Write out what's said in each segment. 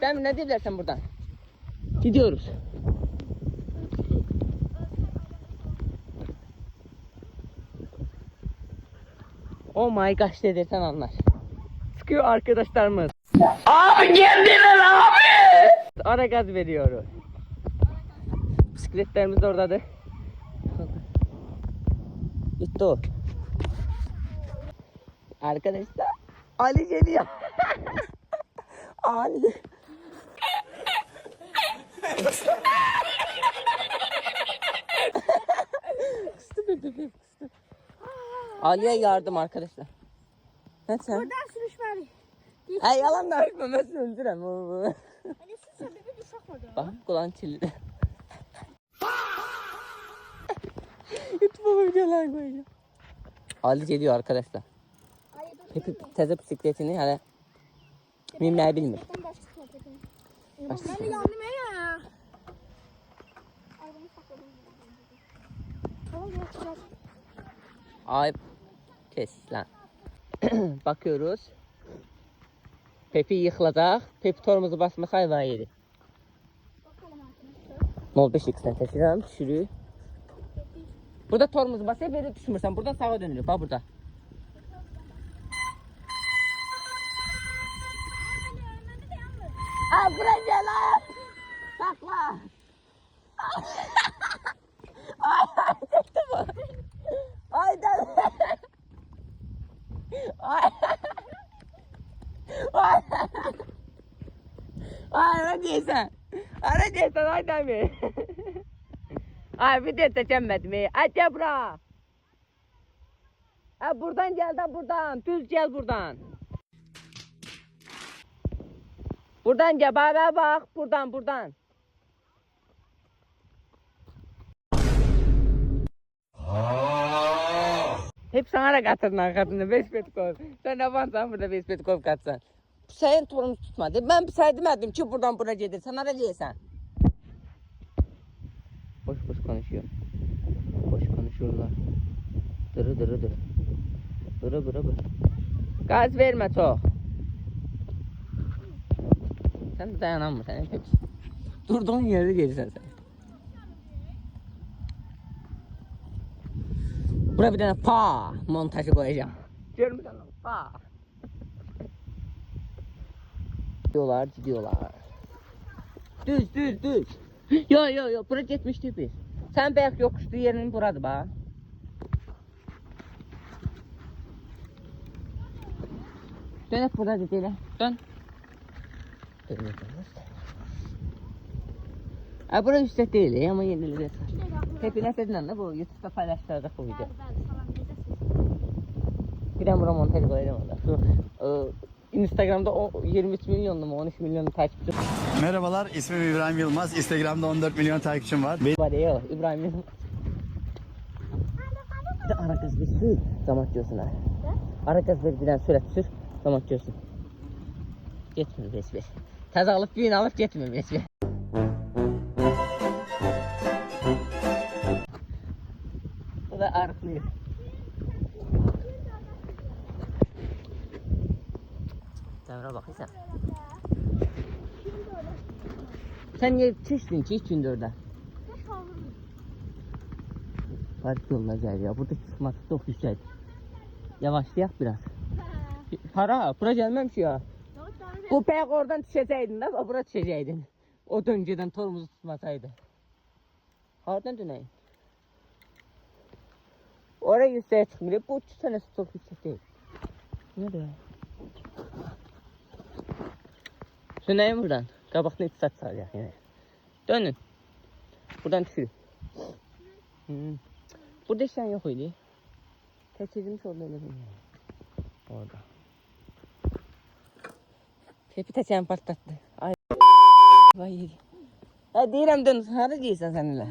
Ben ne dilersen buradan. Gidiyoruz. Oh my gosh dedirten anlar. Sıkıyor arkadaşlarımız. Abi geldiler abi. Ara gaz veriyoruz. Bisikletlerimiz oradadır. Gitti o. Arkadaşlar Ali geliyor. Ali. Ali'ye yardım arkadaşlar. Ne sen? Buradan sürüşmeli. Ay yalan da öpme, ben seni öldürem. Hani sürsen bir düşak orada. Bak kulağın çilli. YouTube'a videolar koyacağım. Ali geliyor arkadaşlar. Hep teze bisikletini hani mimler bilmir. Ben de yandım ya. Ay kes lan. Bakıyoruz. Pepi yıkılacak. Pepi torumuzu basması hayvan yedi. 05x'ten taşıyacağım. Düşürüyor. Burada torumuzu basıyor, böyle düşmürsen. Buradan sağa dönülüyor. Bak burada. Aa buraya gel lan. Sakla. Ay çekti bu. Ay dön. Ay. Ay. Ay ne diyorsun? Ne diyorsun ay demi. Ay bir de seçemedim. Ay gel bura. Ha buradan gel de buradan. Düz gel buradan. Buradan gel bak. Buradan. Hep sana da katırdın arkasında 5 petkov. Sen ne varsan burada 5 petkov katsan. Senin torunu tutmadı. Ben saydım ki buradan buna gelir. Sen ara diyesen. Boş konuşuyor. Boş konuşuyorlar. Dırı. Bırı. Gaz verme çok. Sen de dayanamma sen hep. Durduğun yerde gelirsen sen. Buraya bir tane pa montajı koyacağım. Görür müsün? Pa. Gidiyorlar. Düz. Yo. Buraya gitmiştik biz. Sen belki yokuştu yerinin buradı bak. Dön hep burada gidelim. Dön. Burası üstte değil ama yenileri yeter. Hepine sedin de bu YouTube'da paylaştıracak bu video. Bir de buna montaj koyacağım orada. Instagram'da 23 milyonlu mu 13 milyonlu takipçi. Merhabalar, ismim İbrahim Yılmaz. Instagram'da 14 milyon takipçim var. Var ya İbrahim Yılmaz. Bir de ara kız bir sür zaman diyorsun ha. Ara kız bir bilen sürat sür zaman diyorsun. Gitmiyor besbes. Taze alıp düğün alıp gitmiyor besbes. Bu da arıklıyor. Devre bakıysan. Sen niye çeştin ki hiç günde orada? Park yoluna gel ya. Burada çıkmak çok güzel. Yavaşlayak biraz. Para, bura gelmemiş ya. Bu pek oradan düşeceydin de, bura düşeceydin. O dönceden torumuzu tutmasaydı. Oradan döneyim. Oraya yükseğe çıkmıyor. Bu 3 tanesi çok yüksek değil. Ne de? Döneyim buradan. Kabaklı iktisat sağlayacak yine. Dönün. Buradan düşür. Burada işten yok öyle. Teçhizmiş oldu öyle bilmiyorum. Orada. Tepi teçhen patlattı. Ay. Vay. Ha değilim dön. Hara değilsen seninle.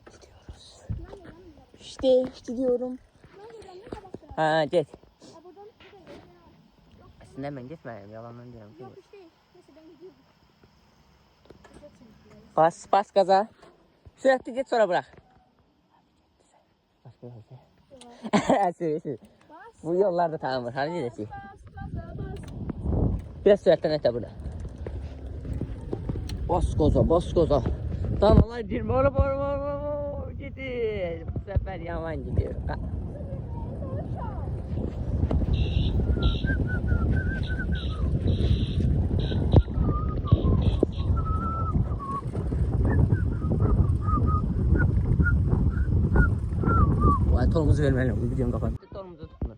Gidiyoruz. İşte diyorum. Ha geç. Aslında ben geçmeyeyim. Yalandan diyorum. Yok işte. Neyse ben gidiyorum. Bas gaza. Sürekli git sonra bırak. Bas biraz. Sür. Bu yollarda tamamdır. Hadi gidelim. Biraz sürətdən etə burada. Bas qoza. Danalar girmə, var. Gedir. Bu səfər yaman gidiyor. Vay, tolumuzu verməliyim, bu videonu qapat. Tolumuzu tutulur.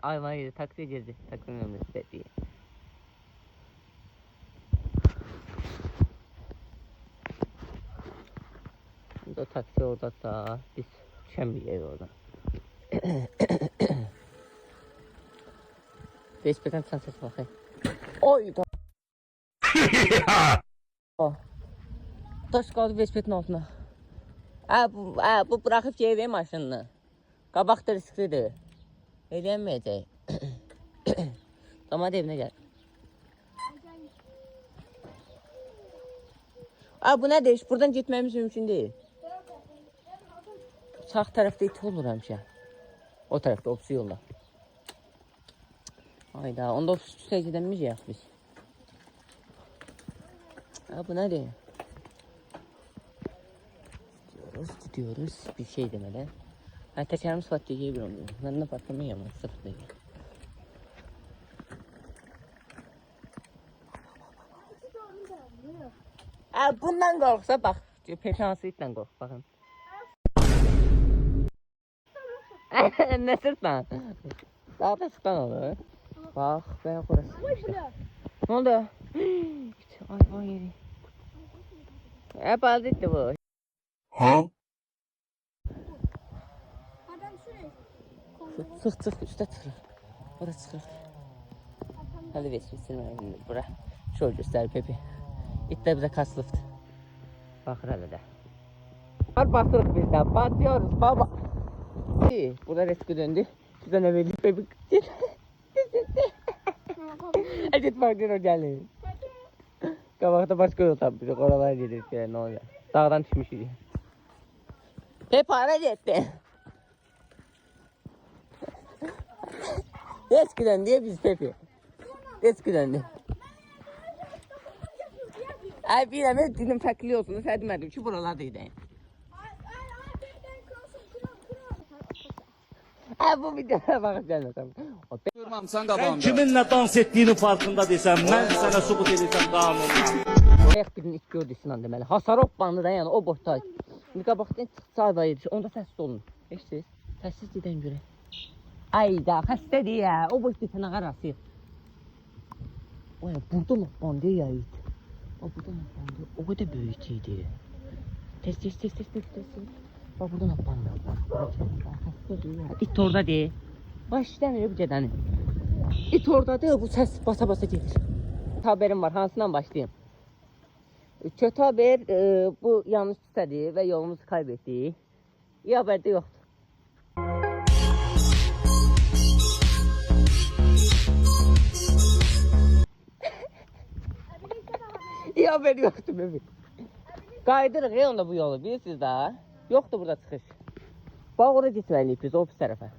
Ayvaya girdi, taksiye girdi. Taksinin ömrüsü dediği. O taksi oradasa biz düşəməyək oradan. Facebook'dan sen ses bakayım. Oy da. Taş qaldı Facebook'un altına. Bu bırakıp GV maşınını. Qabaq da risklidir. Eləyənməyəcək. Tamam hadi evine gel. Bu ne deyiş? Buradan gitmemiz mümkün değil. Sağ tarafta it olur həmişə. O tarafta opsi yolla. Hayda, onda opsi gedəməyəcəyik biz. Bu nədir? Gidiyoruz. Bir şey demeden. Tekerimiz patlayacak bir oluyor. Ben de patlamayayım ama sırf değil. Bundan korksa bak. Peşansıyla kork bakın. Ne sırtlan? Daha da sırtlan olur. Bak ben orası işte. Ne oldu? Ay yeri. Hep aldı işte bu. Ha? Sık üstte çıkır. Burası çıkır. Hadi beslesin bura. Şöyle göster Pepe. İtler bize kaslıftı. Bakır hele de. Basırız bizden. Batıyoruz baba. Burada resmi döndü. Bizden evveldi Pepe. Hadi farklı o geldi. Kabakta başka yol tapmışız. Oralara gidiyoruz ne oluyor. Dağdan düşmüşüz. Pepe ara etti. Eskiden diye biz Pepe. Eskiden diye. Ay biləmə dilim fərqli olsun. Sən demədim ki, buralardaydı. Bu videoya bakacağım. Sen kiminle dans ettiğinin farkında değilsen, ben sana subut edeceğim kanunla. Ayak birinin ilk gördüyüsündən deməli. Hasarov bandı da yəni o boşda. İndi qabaqdan çıxsa var idi. Onda səssiz olun. Eşitsiz? Səssiz gedən görə. Ayda xəstədir ya. O boşda sənə qarası. Oya burada mı bandı ya it? O burada mı bandı? O kadar büyük idi. Tez. Bak burada mı bandı? Xəstədir ya. İt orada deyil. Baş işləmir bu gedəni. İt orada deyil. Bu səs basa gedir. Haberim var. Hansından başlayayım? Kötü haber bu yanlış istədi ve yolumuzu kaybettik. İyi haber de yoktu. İyi haber yoktu bebeğim. Kaydırıq ya onda bu yolu bilirsiniz daha. Yoktu burada çıxış. Bak oraya gitmeliyiz biz o pis tarafa.